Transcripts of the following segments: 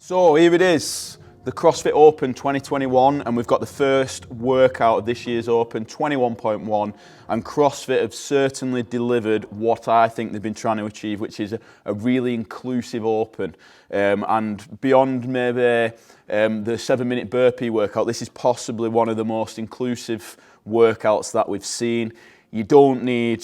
So here it is, the CrossFit Open 2021, and we've got the first workout of this year's Open, 21.1, and CrossFit have certainly delivered what I think they've been trying to achieve, which is a really inclusive Open. And beyond maybe the 7-minute burpee workout, this is possibly one of the most inclusive workouts that we've seen. You don't need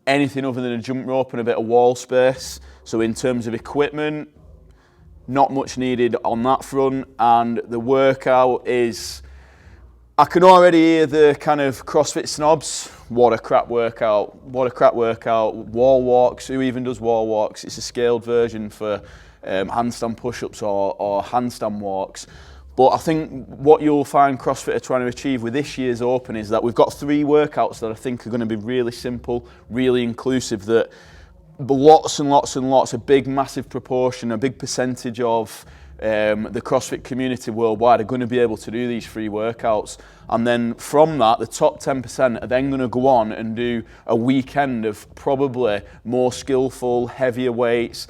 anything other than a jump rope and a bit of wall space. So in terms of equipment, not much needed on that front, and the workout is, I can already hear the kind of CrossFit snobs, what a crap workout, wall walks, who even does wall walks? It's a scaled version for handstand push-ups or handstand walks. But I think what you'll find CrossFit are trying to achieve with this year's Open is that we've got 3 workouts that I think are going to be really simple, really inclusive, that lots and lots, a big massive proportion, a big percentage of the CrossFit community worldwide are going to be able to do these 3 workouts. And then from that, the top 10% are then going to go on and do a weekend of probably more skillful, heavier weights,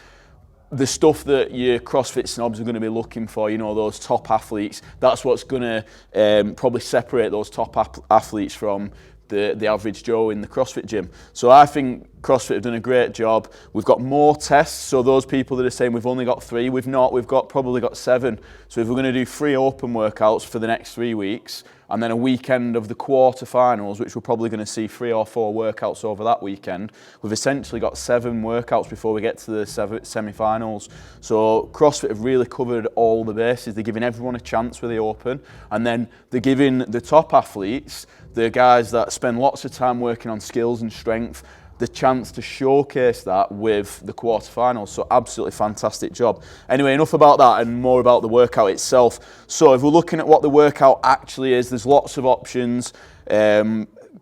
the stuff that your CrossFit snobs are going to be looking for, you know, those top athletes. That's what's going to probably separate those top athletes from the average Joe in the CrossFit gym. So I think CrossFit have done a great job. We've got more tests, so those people that are saying we've only got 3, we've not, we've probably got 7. So if we're going to do 3 open workouts for the next 3 weeks, and then a weekend of the quarterfinals, which we're probably going to see 3 or 4 workouts over that weekend, we've essentially got 7 workouts before we get to the semi-finals. So CrossFit have really covered all the bases. They're giving everyone a chance with the Open, and then they're giving the top athletes, the guys that spend lots of time working on skills and strength, the chance to showcase that with the quarterfinals. So absolutely fantastic job. Anyway, enough about that and more about the workout itself. So if we're looking at what the workout actually is, there's lots of options.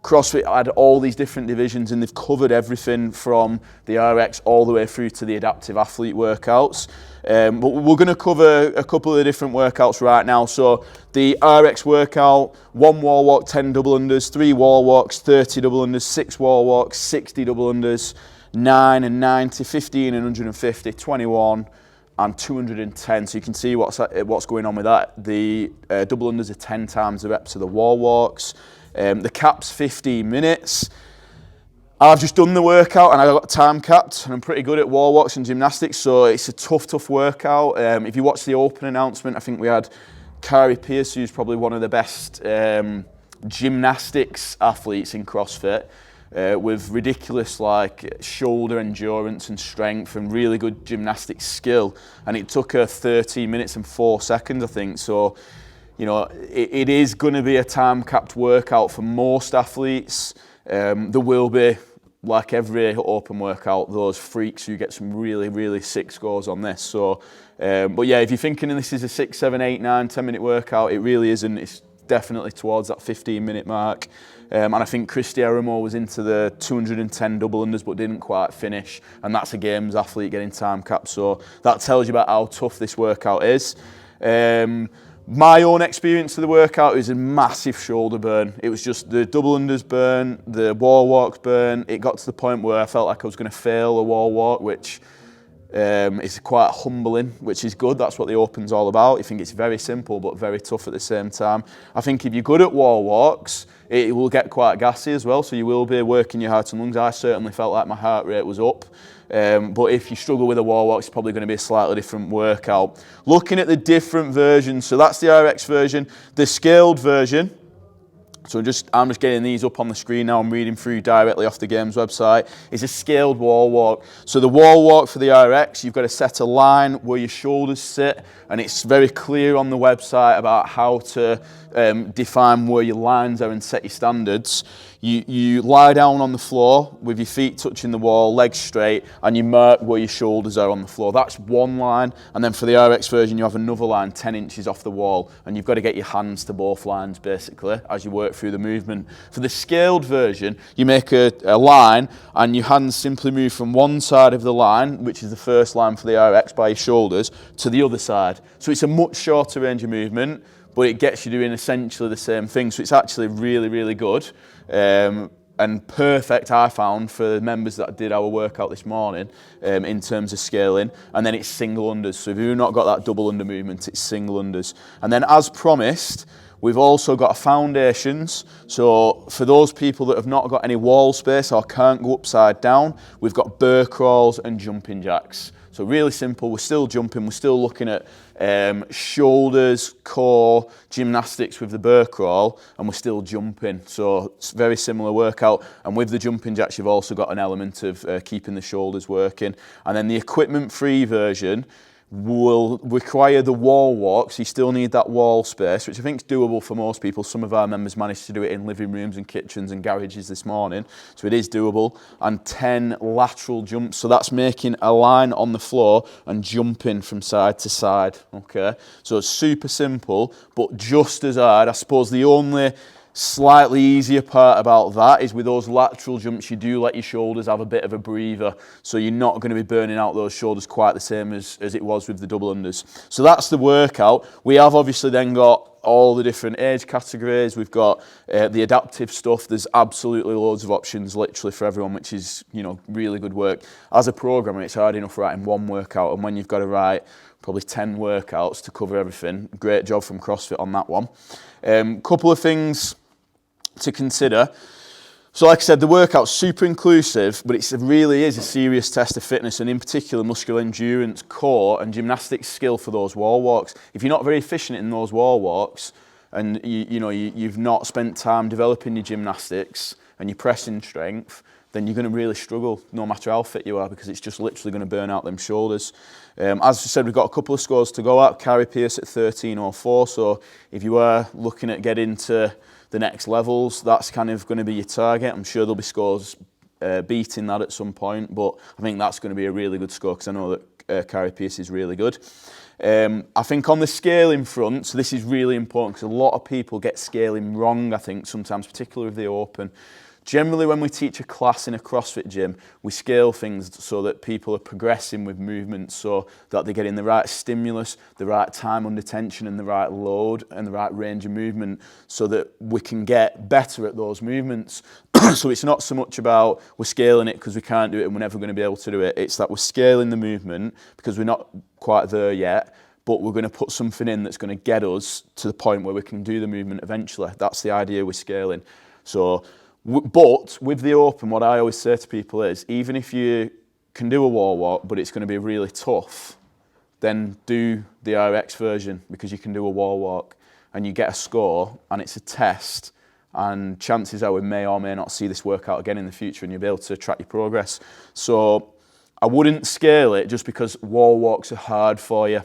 CrossFit had all these different divisions and they've covered everything from the RX all the way through to the adaptive athlete workouts. But we're going to cover a couple of different workouts right now. So the RX workout, 1 wall walk, 10 double unders, 3 wall walks, 30 double unders, 6 wall walks, 60 double unders, 9 and 90, 15 and 150, 21 and 210. So you can see what's going on with that. The double unders are 10 times the reps of the wall walks. The cap's 15 minutes. I've just done the workout and I got time capped, and I'm pretty good at wall walks and gymnastics, so it's a tough workout. If you watch the Open announcement, I think we had Kari Pearce, who's probably one of the best gymnastics athletes in CrossFit, with ridiculous shoulder endurance and strength and really good gymnastic skill, and it took her 13 minutes and 4 seconds, I think. So, you know, it is going to be a time-capped workout for most athletes. There will be, like every open workout, those freaks who get some really sick scores on this. So, but yeah, if you're thinking this is a 6, 7, 8, 9, 10-minute workout, it really isn't. It's definitely towards that 15-minute mark. And I think Christy Eramo was into the 210 double unders but didn't quite finish, and that's a games athlete getting time capped. So that tells you about how tough this workout is. My own experience of the workout is a massive shoulder burn. It was just the double unders burn, the wall walks burn. It got to the point where I felt like I was going to fail a wall walk, which is quite humbling, which is good. That's what the Open's all about. I think it's very simple but very tough at the same time. I think if you're good at wall walks, it will get quite gassy as well, so you will be working your heart and lungs. I certainly felt like my heart rate was up. But if you struggle with a wall walk, it's probably going to be a slightly different workout. Looking at the different versions, so that's the RX version. The scaled version, so I'm just getting these up on the screen now. I'm reading through directly off the game's website. It's a scaled wall walk. So the wall walk for the RX, you've got to set a line where your shoulders sit, and it's very clear on the website about how to define where your lines are and set your standards. You lie down on the floor with your feet touching the wall, legs straight, and you mark where your shoulders are on the floor. That's one line. And then for the RX version, you have another line 10 inches off the wall, and you've got to get your hands to both lines basically as you work through the movement. For the scaled version, you make a line, and your hands simply move from one side of the line, which is the first line for the RX by your shoulders, to the other side. So it's a much shorter range of movement, but it gets you doing essentially the same thing. So it's actually really good. and perfect, I found, for members that did our workout this morning in terms of scaling. And then it's single unders. So if you've not got that double under movement, it's single unders. And then as promised, we've also got foundations. So for those people that have not got any wall space or can't go upside down, we've got burr crawls and jumping jacks. So really simple, we're still jumping, we're still looking at shoulders, core, gymnastics with the burr crawl, and we're still jumping. So it's a very similar workout. And with the jumping jacks, you've also got an element of keeping the shoulders working. And then the equipment-free version will require the wall walk, so you still need that wall space, which I think is doable for most people. Some of our members managed to do it in living rooms and kitchens and garages this morning, so it is doable. And 10 lateral jumps, so that's making a line on the floor and jumping from side to side, okay? So it's super simple, but just as hard. I suppose the only slightly easier part about that is with those lateral jumps, you do let your shoulders have a bit of a breather, so you're not going to be burning out those shoulders quite the same as it was with the double unders. So that's the workout. We have obviously then got all the different age categories. We've got the adaptive stuff. There's absolutely loads of options literally for everyone, which is, you know, really good work. As a programmer, it's hard enough writing one workout, and when you've got to write probably 10 workouts to cover everything, great job from CrossFit on that one. Couple of things to consider. So like I said, the workout's super inclusive, but it really is a serious test of fitness, and in particular muscular endurance, core and gymnastics skill for those wall walks. If you're not very efficient in those wall walks, and you've not spent time developing your gymnastics and your pressing strength, then you're going to really struggle no matter how fit you are, because it's just literally going to burn out them shoulders. As I said, we've got a couple of scores to go at. Carrie Pierce at 13.04, so if you are looking at getting to the next levels, that's kind of going to be your target. I'm sure there'll be scores beating that at some point, but I think that's going to be a really good score, because I know that Carrie Pierce is really good. I think on the scaling front, so this is really important, because a lot of people get scaling wrong, I think, sometimes, particularly with the Open. Generally, when we teach a class in a CrossFit gym, we scale things so that people are progressing with movement, so that they're getting the right stimulus, the right time under tension, and the right load, and the right range of movement, so that we can get better at those movements. So it's not so much about we're scaling it because we can't do it and we're never going to be able to do it. It's that we're scaling the movement because we're not quite there yet, but we're going to put something in that's going to get us to the point where we can do the movement eventually. That's the idea with scaling. So, but with the Open, what I always say to people is, even if you can do a wall walk, but it's going to be really tough, then do the RX version, because you can do a wall walk and you get a score and it's a test, and chances are we may or may not see this workout again in the future, and you'll be able to track your progress. So I wouldn't scale it just because wall walks are hard for you.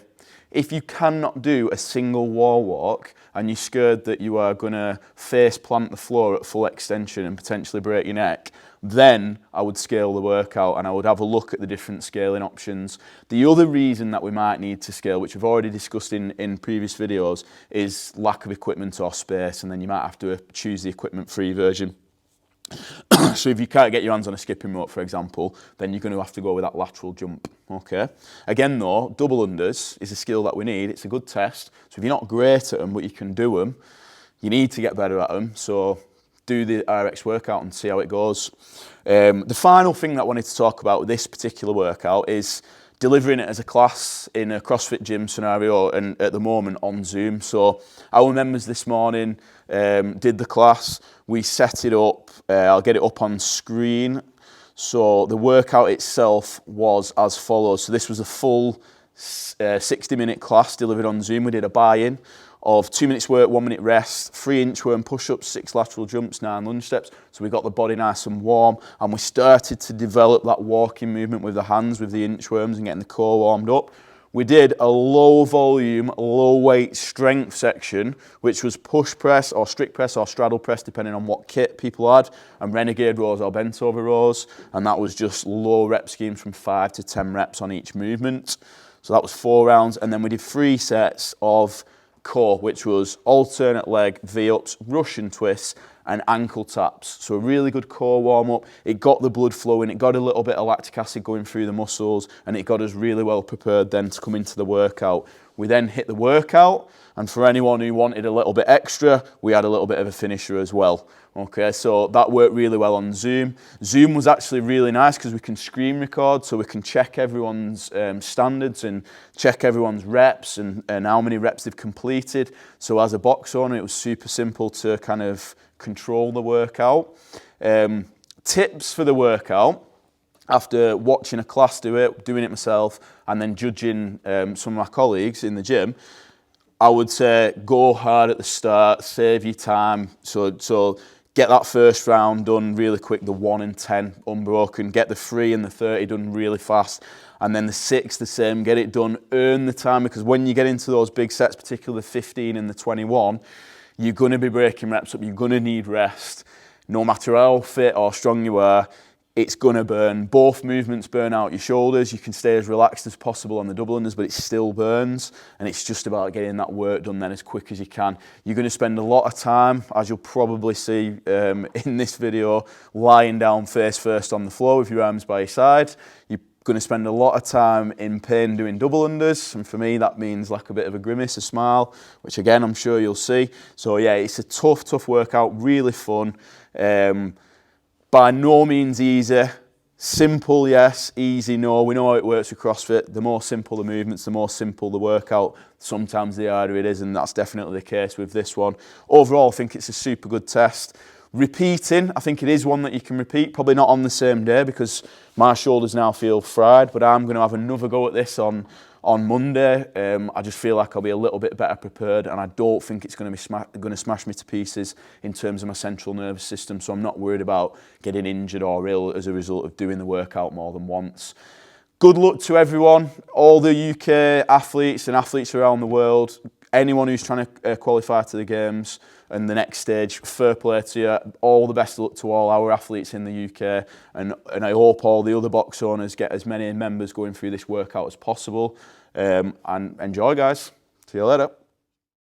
If you cannot do a single wall walk and you're scared that you are going to face plant the floor at full extension and potentially break your neck, then I would scale the workout and I would have a look at the different scaling options. The other reason that we might need to scale, which we've already discussed in previous videos, is lack of equipment or space, and then you might have to choose the equipment-free version. So if you can't get your hands on a skipping rope, for example, then you're going to have to go with that lateral jump, okay? Again though, double unders is a skill that we need. It's a good test. So if you're not great at them, but you can do them, you need to get better at them. So do the RX workout and see how it goes. The final thing that I wanted to talk about with this particular workout is delivering it as a class in a CrossFit gym scenario, and at the moment on Zoom. So our members this morning did the class. We set it up. I'll get it up on screen. So the workout itself was as follows. So this was a full 60-minute class delivered on Zoom. We did a buy-in of 2 minutes work, 1 minute rest, 3 inchworm push-ups, 6 lateral jumps, 9 lunge steps. So we got the body nice and warm, and we started to develop that walking movement with the hands, with the inchworms, and getting the core warmed up. We did a low volume, low weight strength section, which was push press or strict press or straddle press, depending on what kit people had, and renegade rows or bent over rows. And that was just low rep schemes from 5 to 10 reps on each movement. So that was 4 rounds. And then we did 3 sets of core, which was alternate leg V-ups, Russian twists, and ankle taps. So a really good core warm-up. It got the blood flowing, it got a little bit of lactic acid going through the muscles, and it got us really well prepared then to come into the workout We then hit the workout, and for anyone who wanted a little bit extra, we had a little bit of a finisher as well. Okay, so that worked really well on Zoom. Zoom was actually really nice because we can screen record, so we can check everyone's standards and check everyone's reps and how many reps they've completed. So as a box owner, it was super simple to kind of control the workout. Tips for the workout: after watching a class do it, doing it myself, and then judging some of my colleagues in the gym, I would say go hard at the start, save your time. So get that first round done really quick, the 1 and 10 unbroken, get the 3 and the 30 done really fast, and then the 6 the same, get it done, earn the time, because when you get into those big sets, particularly the 15 and the 21, you're going to be breaking reps up, you're going to need rest. No matter how fit or strong you are, it's going to burn. Both movements burn out your shoulders. You can stay as relaxed as possible on the double unders, but it still burns, and it's just about getting that work done then as quick as you can. You're going to spend a lot of time, as you'll probably see in this video, lying down face first on the floor with your arms by your side. You're going to spend a lot of time in pain doing double unders, and for me that means like a bit of a grimace, a smile, which again I'm sure you'll see. So yeah, it's a tough workout, really fun. By no means easy. Simple, yes. Easy, no. We know how it works with CrossFit. The more simple the movements, the more simple the workout. Sometimes the harder it is, and that's definitely the case with this one. Overall, I think it's a super good test. Repeating, I think it is one that you can repeat, probably not on the same day because my shoulders now feel fried, but I'm going to have another go at this on Monday. I just feel like I'll be a little bit better prepared, and I don't think it's going to smash me to pieces in terms of my central nervous system, so I'm not worried about getting injured or ill as a result of doing the workout more than once. Good luck to everyone, all the UK athletes and athletes around the world, anyone who's trying to qualify to the games and the next stage. Fair play to you. All the best of luck to all our athletes in the UK, and I hope all the other box owners get as many members going through this workout as possible. And enjoy, guys. See you later.